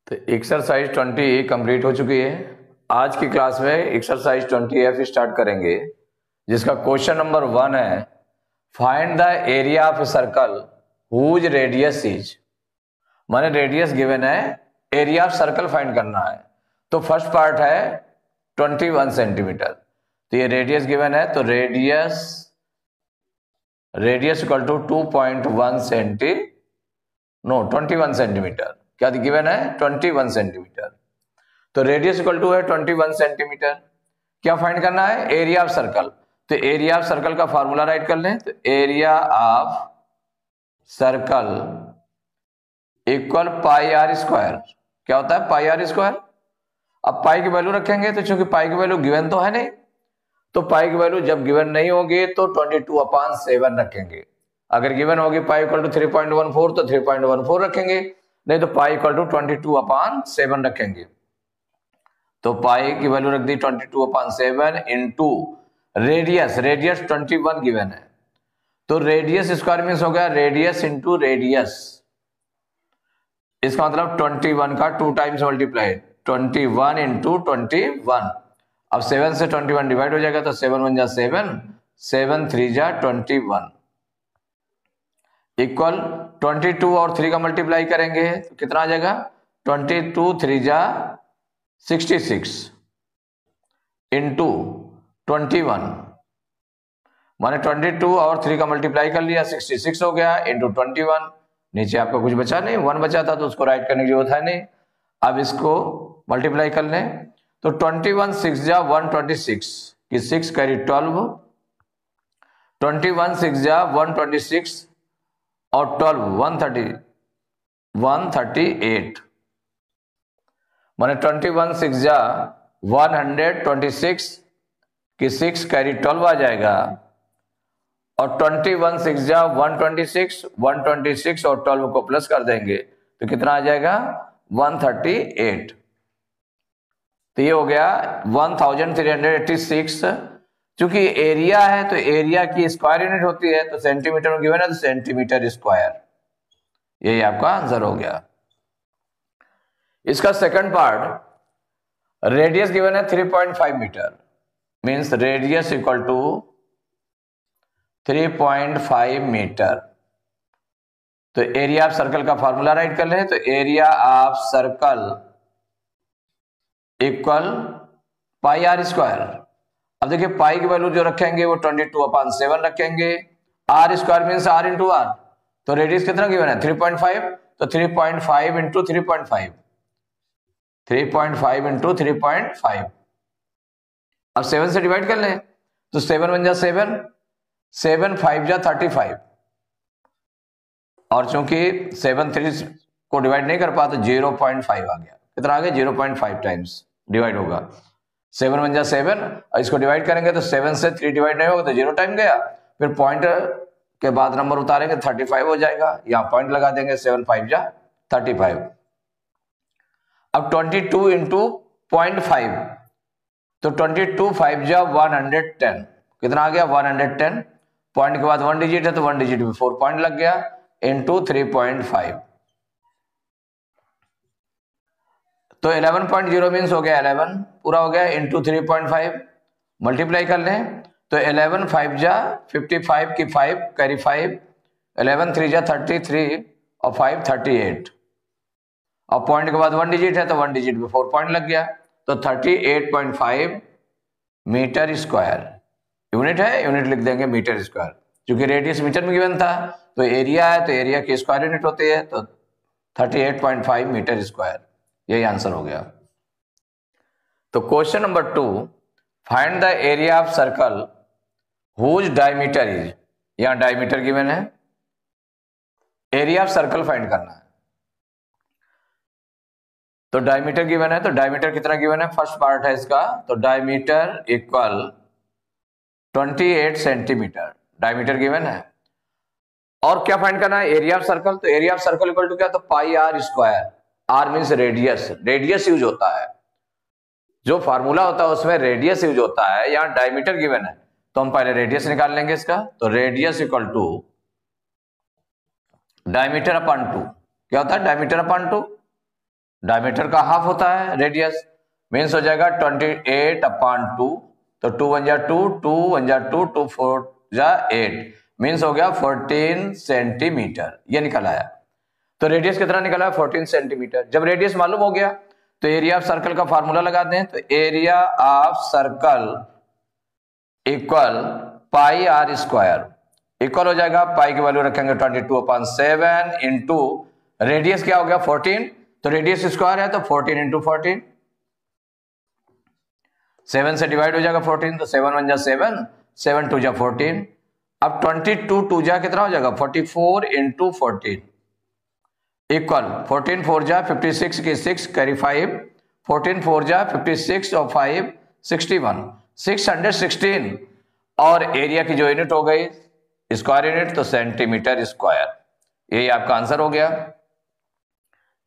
तो exercise 20 complete हो चुकी है। आज की क्लास में एक्सरसाइज 20F स्टार्ट करेंगे, जिसका क्वेश्चन नंबर 1 है, find the area of a circle whose radius is. माने रेडियस गिवन है, एरिया ऑफ सर्कल फाइंड करना है। तो फर्स्ट पार्ट है 21 सेंटीमीटर। तो ये रेडियस गिवन है, तो radius equal to 2.1 centi 21 centimetre. क्या गिवन है? 21 सेंटीमीटर। तो रेडियस इक्वल टू है 21 सेंटीमीटर। क्या फाइंड करना है? Area of circle. तो एरिया ऑफ सर्कल का फॉर्मूला राइट कर लें। तो area of circle equal pi r square. क्या होता है? Pi r square. अब पाई की वैल्यू रखेंगे, तो चूंकि पाई की वैल्यू गिवन तो है नहीं, तो पाई की वैल्यू जब गिवन नहीं होगी तो 22/7 रखेंगे। अगर गिवन होगी पाई इक्वल टू 3.14 तो 3.14 रखेंगे, नहीं तो पाई इक्वल टू 22/7 रखेंगे। तो पाई की वैल्यू रख दी 22/7 इंटू रेडियस। रेडियस 21 गिवन है, तो रेडियस स्क्वायर मीन्स हो गया रेडियस इंटू रेडियस। इसका मतलब 21 का 2 टाइम्स मल्टीप्लाई, 21 इंटू 21। अब 7 से 21 डिवाइड हो जाएगा, तो 7 1 जा 7, 7 3 जा 21 इक्वल 22 और 3 का मल्टीप्लाई करेंगे तो कितना आ जाएगा? 22 3 जा 66 इंटू 21, माने 22 और 3 का मल्टीप्लाई कर लिया 66 हो गया इंटू 21। नीचे आपका कुछ बचा नहीं, 1 बचा था तो उसको राइट करने की जरूरत है नहीं। अब इसको मल्टीप्लाई कर लें, तो 21 6 जा 126 कि 6 कैरी 12, 21 6 जा 126 और 12 138, माने 21 6 जा 126 कि 6 कैरी 12 आ जाएगा, और 21 6 जा 126 और 12 को प्लस कर देंगे तो कितना आ जाएगा? 138। तो ये हो गया 1386। चूंकि एरिया है तो एरिया की स्क्वायर यूनिट होती है, तो सेंटीमीटर में गिवन है तो सेंटीमीटर स्क्वायर। यही आपका आंसर हो गया। इसका सेकंड पार्ट, रेडियस गिवन है 3.5 metre, means radius equal to 3.5 metre. तो एरिया ऑफ सर्कल का फॉर्मूला राइट कर लें। तो area of circle equal pi r square. अब देखिए पाई की वैल्यू जो रखेंगे वो 22/7 रखेंगे। R square means r into r. तो रेडियस कितना गिवन है? 3.5। तो 3.5 इंटू 3.5, 3.5 इंटू 3.5। अब 7 से डिवाइड कर लें, तो 7 1 जा 7, 7 5 जा 35, और चूंकि 7 3 को डिवाइड नहीं कर पाते 0.5 आ गया। कितना आ गया? 0.5 टाइम्स डिवाइड होगा। 7 1 जा 7, और इसको डिवाइड करेंगे तो 7 से 3 डिवाइड नहीं होगा तो 0 टाइम गया। फिर पॉइंट के बाद नंबर उतारेंगे 35 हो जाएगा, यहां पॉइंट लगा देंगे, 7 5 जा 35। अब 22 इंटू 0.5, तो 22 5 जा 110, कितना आ गया? 110। पॉइंट के बाद 1 डिजिट है तो 1 डिजिट में 4 पॉइंट लग गया इंटू 3.5। तो 11.0 मीन्स हो गया 11 पूरा हो गया इंटू 3.5। मल्टीप्लाई कर लें, तो 11 5 जा 55 की 5 कैरी 5, 11 3 जा 33 और 5 38, और पॉइंट के बाद 1 डिजिट है तो 1 डिजिट में 4 पॉइंट लग गया, तो 38.5 मीटर स्क्वायर। यूनिट है, यूनिट लिख देंगे मीटर स्क्वायर, क्योंकि रेडियस मीटर में गिवन था। तो एरिया है तो एरिया की स्क्वायर यूनिट होती है, तो 38.5 मीटर स्क्वायर। यही आंसर हो गया। तो question number 2, find the area of circle whose diameter is. यहां डायमीटर गिवन है, एरिया ऑफ सर्कल फाइंड करना है। तो डायमीटर गिवन है, तो डायमीटर कितना गिवन है? फर्स्ट पार्ट है इसका, तो diameter equal 28 centimetre diameter given है। और क्या फाइंड करना है? Area of circle. तो area of circle equal to क्या? तो pi r square. R means radius, radius use होता है, जो फार्मूला होता है उसमें रेडियस यूज होता है। यहां डायमीटर गिवन है तो हम पहले रेडियस निकाल लेंगे इसका। तो radius equal to diameter upon 2। क्या होता है? Diameter upon 2। डायमीटर का हाफ होता है रेडियस, मीन्स हो जाएगा 28/2, तो 2 1 जा 2, 2 1 जा 2, 2 4 जा 8, मीन्स हो गया 14 सेंटीमीटर, ये निकल आया। तो रेडियस कितना निकला? 14 सेंटीमीटर। जब रेडियस मालूम हो गया तो एरिया ऑफ सर्कल का फार्मूला लगा दें, तो area of circle equal pi r square, equal हो जाएगा पाई की वैल्यू रखेंगे 22/7 इंटू रेडियस क्या हो गया 14, तो रेडियस स्क्वायर है तो 14 इंटू 14, 7 से डिवाइड हो जाएगा 14, तो 7 1 जा 7, 7 2 जा 14। अब 22 2 जा कितना हो जाएगा 44 इंटू 14 इक्वल 14 4 जा 56 की 6 कैरी 5, 14 4 जा 56 और 5 61, 616, और एरिया की जो यूनिट हो गई स्क्वायर यूनिट, तो सेंटीमीटर स्क्वायर। यही आपका आंसर हो गया।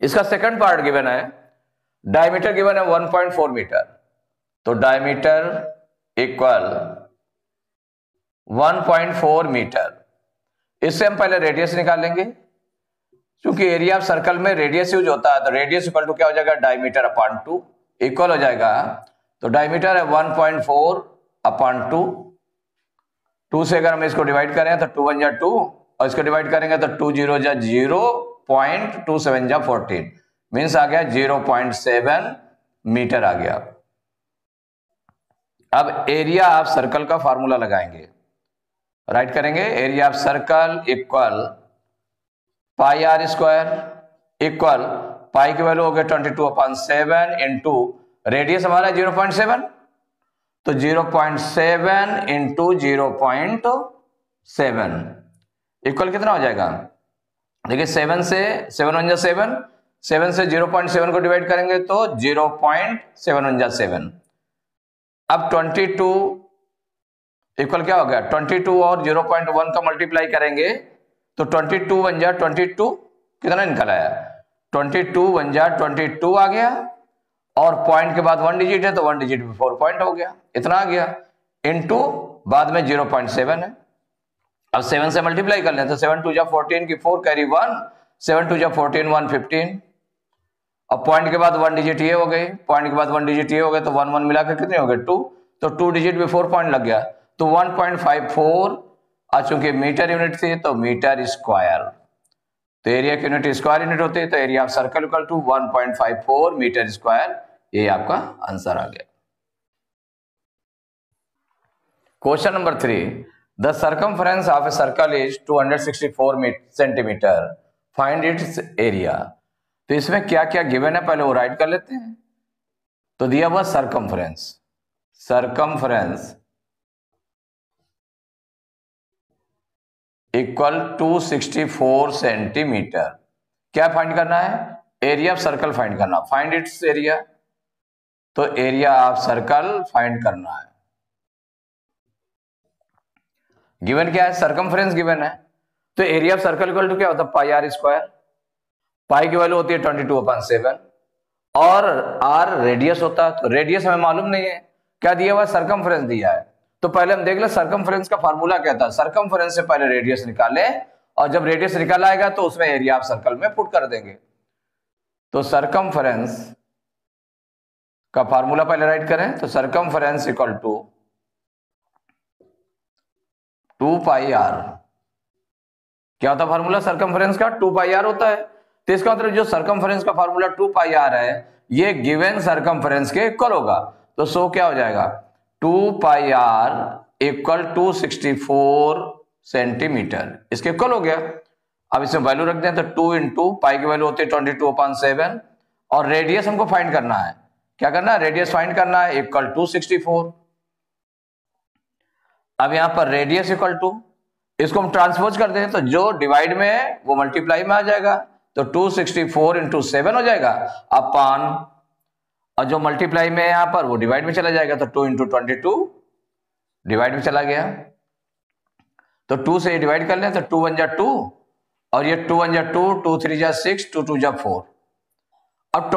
इसका सेकंड पार्ट गिवन है, डायमीटर गिवन है 1.4 मीटर, तो डायमीटर इक्वल 1.4 मीटर। इससे हम पहले रेडियस निकालेंगे, क्योंकि एरिया ऑफ सर्कल में रेडियस यूज होता है, तो रेडियस इक्वल टू क्या हो जाएगा डायमीटर/2, इक्वल हो जाएगा, तो डायमीटर है 1.4/2, 2 से अगर हम इसको डिवाइड करें तो 2 1 जा 2, और इसको डिवाइड करेंगे तो 2 0 जा 0, 0.27 जा 14, मीन्स आ गया 0.7 मीटर आ गया। अब एरिया ऑफ सर्कल का फार्मूला लगाएंगे, राइट करेंगे, area of circle equal pi r square, equal pi की वैल्यू हो गया 22/7 इंटू रेडियस हमारा 0.7, तो 0.7 इंटू 0.7 इक्वल कितना हो जाएगा, देखिए 7 से 7 1 जा 7, 7 से 0.7 को डिवाइड करेंगे तो 0.7 1 जा 7। अब 22 इक्वल क्या हो गया 22 और 0.1 का मल्टीप्लाई करेंगे तो 22 1 जा 22 कितना निकल आया, 22 1 जा 22 आ गया, और पॉइंट के बाद 1 डिजिट है तो 1 डिजिट में 4 पॉइंट हो गया, इतना आ गया, इनटू बाद में 0.7 है। अब 7 से मल्टीप्लाई कर लें तो 7 2 जा 14 की 4 कैरी 1, 7 2 जा 14 1 15, अब पॉइंट के बाद 1 डिजिट ये हो गई, पॉइंट के बाद 1 डिजिट ये हो गए, तो 1 1 मिलाकर कितने हो गए 2, तो 2 डिजिट में 4 पॉइंट लग गया, तो 1.54, और चूंकि मीटर यूनिट थी तो मीटर स्क्वायर, तो एरिया की यूनिट स्क्वायर यूनिट होती है, तो area of circle equal to 1.54 metre square. ये आपका आंसर आ गया। Question number 3, the circumference of a circle is 264 centimetre, find its area. तो इसमें क्या क्या गिवन है पहले वो राइट कर लेते हैं। तो दिया हुआ सर्कमफ्रेंस, सर्कमफ्रेंस इक्वल 264 सेंटीमीटर, क्या फाइंड करना है, एरिया ऑफ सर्कल फाइंड करना, फाइंड इट्स एरिया, तो एरिया ऑफ सर्कल फाइंड करना है। गिवन क्या है, सर्कमफ्रेंस गिवन है, तो area of circle equal to क्या होता है पाई आर स्क्वायर, पाई की वैल्यू होती है 22/7, और आर रेडियस होता है, तो रेडियस हमें मालूम नहीं है, क्या दिया हुआ सर्कमफ्रेंस दिया है, तो पहले हम देख ले सर्कमफ्रेंस का फार्मूला क्या था, सर्कमफ्रेंस से पहले रेडियस निकाले, और जब रेडियस निकल आएगा तो उसमें एरिया ऑफ सर्कल में पुट कर देंगे। तो सर्कमफ्रेंस का फार्मूला पहले राइट करें, तो circumference equal to 2 pi r, क्या होता है फार्मूला सर्कमफ्रेंस का 2 पाई आर होता है, तो इसका मतलब जो सर्कमफ्रेंस का फार्मूला 2 पाई आर है ये गिवन सर्कमफ्रेंस के इक्वल होगा, तो सो क्या हो जाएगा 2 पाई आर इक्वल 264 सेंटीमीटर, इसके इक्वल हो गया। अब इसमें वैल्यू रख दें तो 2 इंटू पाई की वैल्यू होती है 22/7, और रेडियस हमको फाइंड करना है, क्या करना है रेडियस फाइंड करना है, इक्वल 264। अब यहां पर रेडियस इक्वल टू, इसको हम ट्रांसपोज कर दें तो जो डिवाइड में है वो मल्टीप्लाई में आ जाएगा, तो 264 इंटू 7 हो जाएगा अपॉन, और जो मल्टीप्लाई में है यहां पर वो डिवाइड में चला जाएगा, तो 2 इंटू 22 डिवाइड में चला गया, तो 2 से डिवाइड कर लें तो 2 1 जा 2, और ये 2 1 जा 2, 2 3 जा 6, 2 2 जा 4, अब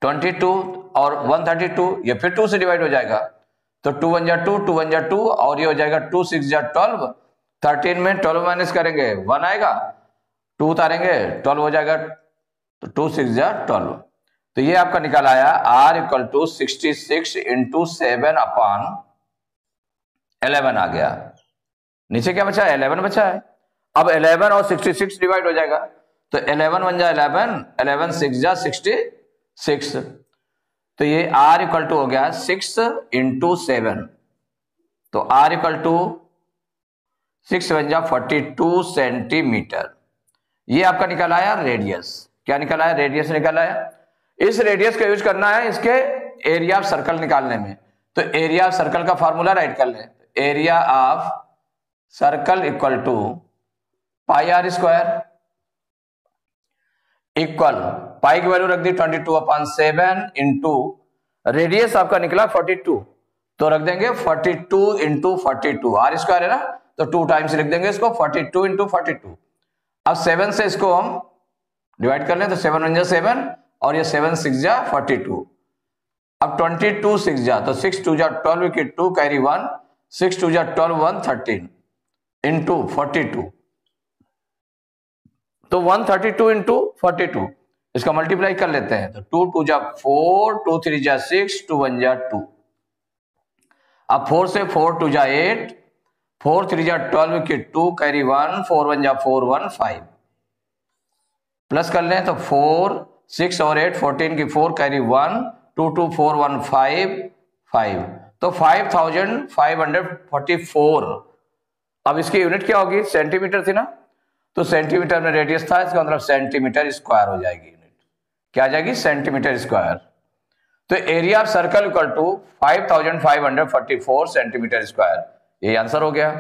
22 और 132 ये फिर 2 से डिवाइड हो जाएगा, तो 2 1 जा 2, 2 1 जा 2, और ये हो जाएगा 2 6 जा 12, 13 में 12 माइनस करेंगे 1 आएगा, 2 उतारेंगे 12 हो जाएगा तो 2 6 जा 12, तो ये आपका निकल आया R equal to 66 into 7 upon 11 आ गया। नीचे क्या बचा है? 11 बचा है। अब 11 और 66 डिवाइड हो जाएगा, तो 11 1 जा 11, 11 6 जा 66, तो ये R इक्वल टू हो गया 6 इंटू 7, तो R इक्वल टू 6 1 जा 42 सेंटीमीटर। ये आपका निकल आया रेडियस। क्या निकल आया? रेडियस निकल आया। इस रेडियस का यूज करना है इसके एरिया ऑफ सर्कल निकालने में, तो एरिया ऑफ सर्कल का फॉर्मूला राइट कर लें। Area of circle equal to pi r square, equal pi की वैल्यू रख दी 22/7 इंटू रेडियस आपका निकला 42, तो रख देंगे 42 इंटू 42, आर स्क्वायर है ना, तो 2 टाइम्स लिख देंगे इसको 42 इंटू 42। अब 7 से इसको हम डिवाइड कर लें, तो 7 1 जा 7 और ये 7 6 जा 42। अब 22 6 जा, तो 6 2 जा 12 की 2 कैरी 1, 6 2 जा 12 1 13 इंटू 42, तो 132 इंटू 42, इसका मल्टीप्लाई कर लेते हैं, तो 2 2 जा 4, 2 3 जा 6, 2 1 जा 2। अब 4 से 4 2 जा 8, 4 3 जा 12 की 2 कैरी 1, 4 1 जा 4 1 5, प्लस कर लें तो 4 6 और 8 14 की 4 कैरी 1, 2 2 4 1 5 5, तो 5544। अब इसकी यूनिट क्या होगी? सेंटीमीटर थी ना, तो सेंटीमीटर में रेडियस था, इसका मतलब सेंटीमीटर स्क्वायर हो जाएगी यूनिट। क्या आ जाएगी? Centimetre square. तो area of circle equal to 5544 centimetre square, ये आंसर हो गया।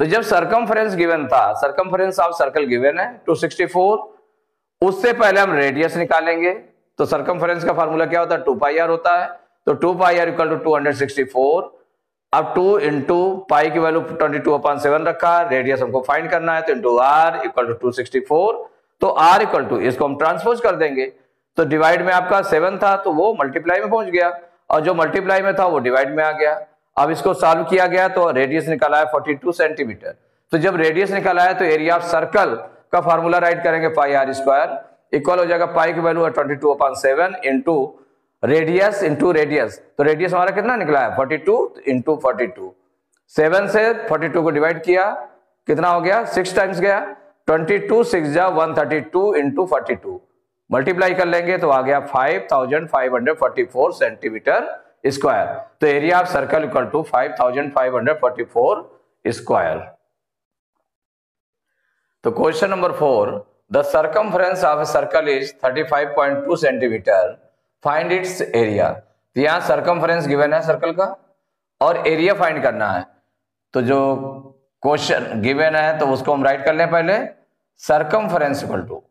तो जब सरकमफ्रेंस गिवन था, सरकमफ्रेंस ऑफ सर्कल गिवन है 264, उससे पहले हम रेडियस निकालेंगे, तो सरकमफ्रेंस का फार्मूला क्या होता है? 2 पाई आर होता है, तो 2 पाई आर इक्वल टू 264। अब 2 इंटू पाई की वैल्यू 22/7 रखा, रेडियस हमको फाइंड करना है, तो इंटू आर इक्वल टू 264, तो आर इक्वल टू इसको हम ट्रांसपोज कर देंगे, तो डिवाइड में आपका 7 था तो वो मल्टीप्लाई में पहुंच गया, और जो मल्टीप्लाई में था वो डिवाइड में आ गया। अब इसको सॉल्व किया गया तो रेडियस निकला है 42 सेंटीमीटर। तो जब रेडियस निकला है तो एरिया ऑफ सर्कल का फार्मूला राइट करेंगे पाई आर स्क्वायर, इक्वल हो जाएगा पाई की वैल्यू है 22/7 इंटू रेडियस इंटू रेडियस, तो रेडियस हमारा कितना निकला है? 42 इंटू 42। 7 से 42 को डिवाइड किया, कितना हो गया? 6 टाइम्स गया, 22 6 जा 132 इंटू 42, मल्टीप्लाई कर लेंगे तो आ गया 5544 सेंटीमीटर स्क्वायर। तो area of circle equal to 5544 square. तो question number 4, the circumference of a circle is 35.2 centimetre, find its area. तो यहां सर्कमफ्रेंस गिवन है सर्कल का और एरिया फाइंड करना है, तो जो क्वेश्चन गिवन है तो उसको हम राइट कर लें पहले। Circumference equal to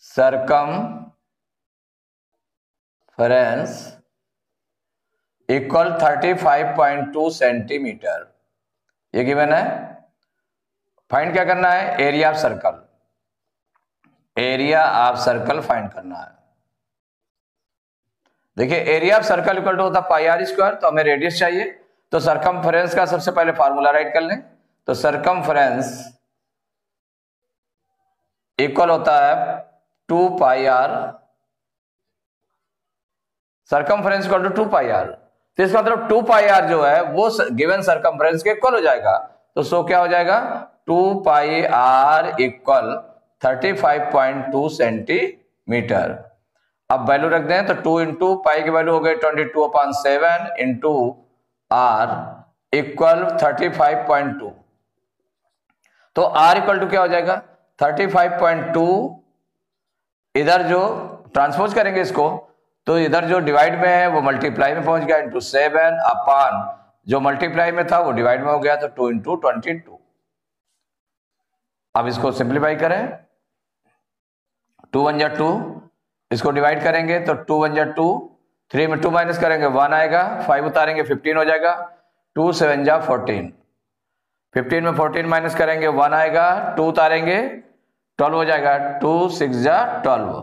circumference equal 35.2 centimetre, ये गिवन है। फाइंड क्या करना है? Area of circle, area of circle find करना है। देखिए area of circle equal to होता है पाई आर स्क्वायर, तो हमें रेडियस चाहिए, तो सर्कमफ्रेंस का सबसे पहले फार्मूला राइट कर लें, तो सर्कमफ्रेंस इक्वल होता है 2 pi R, circumference equal to 2 pi R, तो इसका मतलब 2 पाई आर जो है वो गिवन सर्कमफ्रेंस के इक्वल हो जाएगा, तो सो क्या हो जाएगा? 2 पाई आर इक्वल 35.2 सेंटीमीटर। अब वैल्यू रख दें तो 2 इंटू पाई की वैल्यू हो गई 22/7 इंटू आर इक्वल 35.2, तो आर इक्वल टू क्या हो जाएगा? 35.2, इधर जो ट्रांसपोज करेंगे इसको, तो इधर जो डिवाइड में है वो मल्टीप्लाई में पहुंच गया, इंटू 7 अपान जो मल्टीप्लाई में था वो डिवाइड में हो गया, तो 2 इंटू 22। अब इसको सिंप्लीफाई करें, 2 1 जा 2, इसको डिवाइड करेंगे तो 2 1 जा 2, 3 में 2 माइनस करेंगे 1 आएगा, 5 उतारेंगे 15 हो जाएगा, 2 7 जा 14, 15 में 14 माइनस करेंगे 1 आएगा, 2 उतारेंगे 12 हो जाएगा, 2 6 जा 12,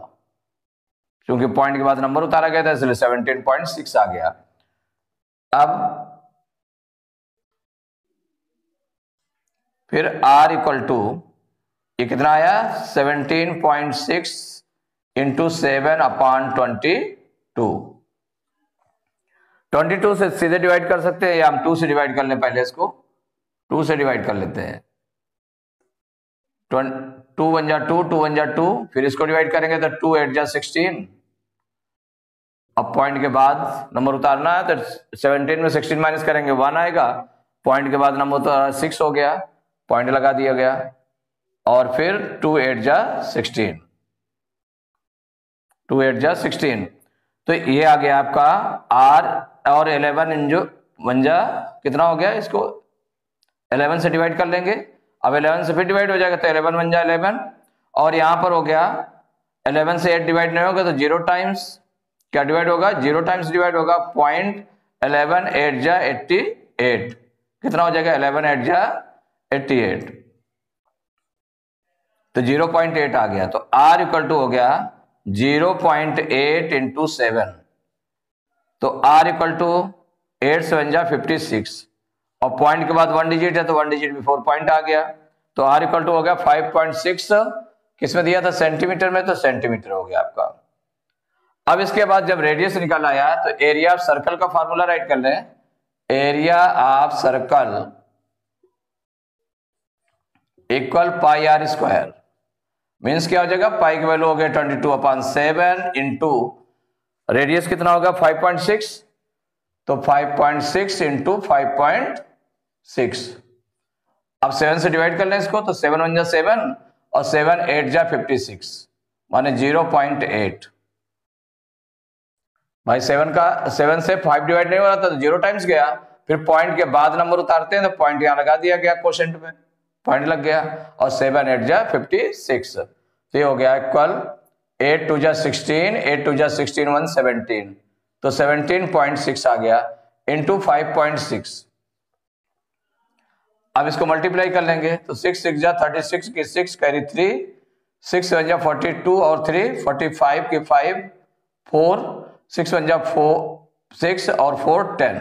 क्योंकि पॉइंट के बाद नंबर उतारा गया था इसलिए 17.6 आ गया। अब फिर R इक्वल टू ये कितना आया 17.6 इंटू 7/22। 22 से सीधे डिवाइड कर सकते हैं या हम 2 से डिवाइड कर लें। पहले इसको 2 से डिवाइड कर लेते हैं। 2 1 जा 2, 2 1 जा 2, फिर इसको डिवाइड करेंगे तो 2 8 जा 16। अब पॉइंट के बाद नंबर उतारना है तो 17 में 16 माइनस करेंगे 1 आएगा। पॉइंट के बाद नंबर उतारा 6 हो गया, पॉइंट लगा दिया गया। और फिर 2 8 जा 16, 2 8 जा 16। तो ये आ गया आपका R और 11 इंजो 1 जा कितना हो गया, इसको 11 से डिवाइड कर लेंगे। अब 11 से फिर डिवाइड हो जाएगा तो 11 1 जा 11। और यहां पर हो गया 11 से 8 डिवाइड नहीं होगा तो 0 टाइम्स क्या डिवाइड होगा, 0 टाइम्स डिवाइड होगा। 0.11 8 जा 88 कितना हो जाएगा 11 8 जा 88, तो 0.8 आ गया। तो R इक्वल टू हो गया 0.8 इंटू 7। तो R इक्वल टू 8 7 जा 56 और पॉइंट के बाद 1 डिजिट है तो 1 डिजिट बिफोर पॉइंट आ गया। तो R इक्वल टू हो गया 5.6, किसमें दिया था सेंटीमीटर में, तो सेंटीमीटर हो गया आपका। अब इसके बाद जब रेडियस निकल आया तो एरिया ऑफ सर्कल का फॉर्मूला राइट कर लें। Area of circle equal pi r square, means क्या हो जाएगा, पाई की वैल्यू हो गया 22/7 इंटू रेडियस कितना होगा 5.6, तो 5.6 इंटू 5.6। अब 7 से डिवाइड कर लें इसको तो 7 1 जा 7 और 7 8 जा 56 माने 0.8। भाई 7 से 5 डिवाइड नहीं हो रहा था तो 0 टाइम्स गया। फिर पॉइंट के बाद नंबर उतारते हैं तो पॉइंट यहां लगा दिया गया, क्वोशेंट में पॉइंट लग गया और 7 8 जा 56। तो ये हो गया इक्वल 8 2 जा 16, 8 2 जा 16 1 17, तो 17.6 आ गया इंटू 5.6। अब इसको मल्टीप्लाई कर लेंगे तो 6 6 जा 36 की 6 कैरी 3, 6 7 जा 42 और 3 45 की 5 4, 6 1 जा 4 6 और 4 10,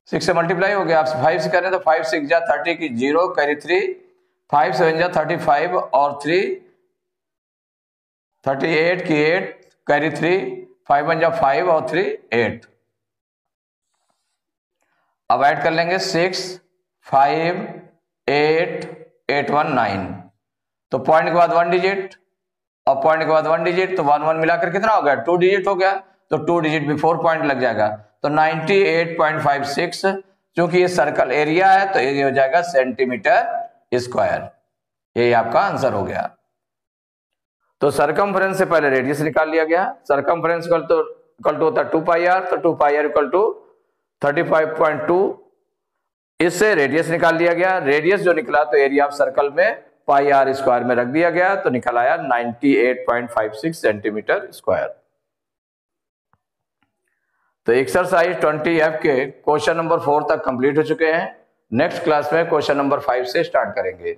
6 से मल्टीप्लाई हो गया। आप 5 से करें तो 5 6 जा 30 की 0 कैरी 3, 5 7 जा 35 और 3 38 की 8 कैरी 3, 5 1 जा 5 और 3 8। अब ऐड कर लेंगे 6 5 8 8 1 9, तो पॉइंट के बाद 1 डिजिट और पॉइंट के बाद 1 डिजिट तो 1 1 मिलाकर कितना हो गया 2 डिजिट हो गया, तो 2 डिजिट बिफोर पॉइंट लग जाएगा तो 98.56। क्योंकि ये सर्कल एरिया है तो ये हो जाएगा सेंटीमीटर स्क्वायर। यही आपका आंसर हो गया। तो सरकमफ्रेंस से पहले रेडियस निकाल लिया गया। सरकमफ्रेंस इक्वल टू होता है 2 पाई आर, तो 2 पाई आर इक्वल टू 35.2। इससे रेडियस निकाल लिया गया। रेडियस जो निकला तो एरिया ऑफ सर्कल में पाई आर स्क्वायर में रख दिया गया तो निकल आया 98.56 सेंटीमीटर स्क्वायर। तो एक्सरसाइज 20F के क्वेश्चन नंबर 4 तक कंप्लीट हो चुके हैं। नेक्स्ट क्लास में क्वेश्चन नंबर 5 से स्टार्ट करेंगे।